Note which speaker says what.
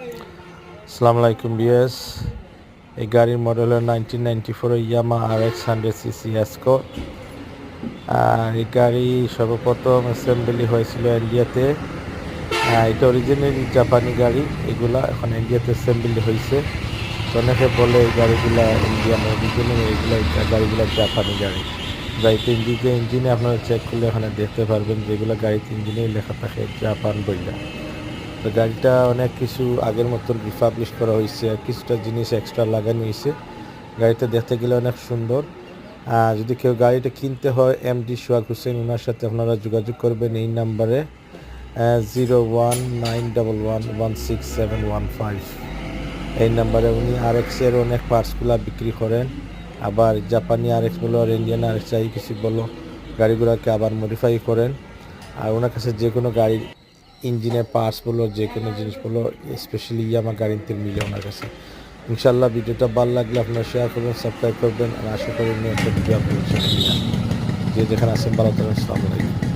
Speaker 1: আসসালামু আলাইকুম বিএস। এই গাড়ির মডেল হলো 1994 ইয়ামা RX 100cc এসকর্ট। আর এই গাড়ি সর্বপ্রথম অ্যাসেম্বলি হয়েছিল ইন্ডিয়াতে। এটা অরিজিনালি জাপানি গাড়ি, এগুলা এখন ইন্ডিয়াতে অ্যাসেম্বলি হয়েছে। অনেকে বলে এই গাড়িগুলা ইন্ডিয়ান, অরিজিনাল এগুলো গাড়িগুলো জাপানি গাড়ি। গাড়িতে ইঞ্জিনে আপনারা চেক করলে এখানে দেখতে পারবেন যেগুলো গাড়িতে ইঞ্জিনেই লেখা থাকে জাপান বইলা। তো গাড়িটা অনেক কিছু আগের মতন রিফাবলিশ করা হয়েছে, আর কিছুটা জিনিস এক্সট্রা লাগানো হয়েছে। গাড়িটা দেখতে গেলে অনেক সুন্দর। যদি কেউ গাড়িটা কিনতে হয় এমডি সোহাগ হোসেন, ওনার সাথে আপনারা যোগাযোগ করবেন এই নাম্বারে 019111167115। এই নাম্বারে উনি RX-এর অনেক পার্টসগুলো বিক্রি করেন। আবার জাপানি RX বলো আর ইন্ডিয়ান RX যাই কিছু বলো, গাড়িগুলোকে আবার মডিফাই করেন। আর ওনার কাছে যে কোনো গাড়ির ইঞ্জিনের পার্টস বলো, যে কোনো জিনিস বলো, স্পেশালি আমার গাড়িতে মিলে ওনার কাছে। ইনশাল্লাহ ভিডিওটা ভালো লাগলে আপনারা শেয়ার করবেন, সাবস্ক্রাইব করবেন। আর আশা করি একটা ভিডিও আপনাদের সাথে নিয়ে আসবেন। যে যেখানে আছেন ভালো থাকবেন। আসসালামু আলাইকুম।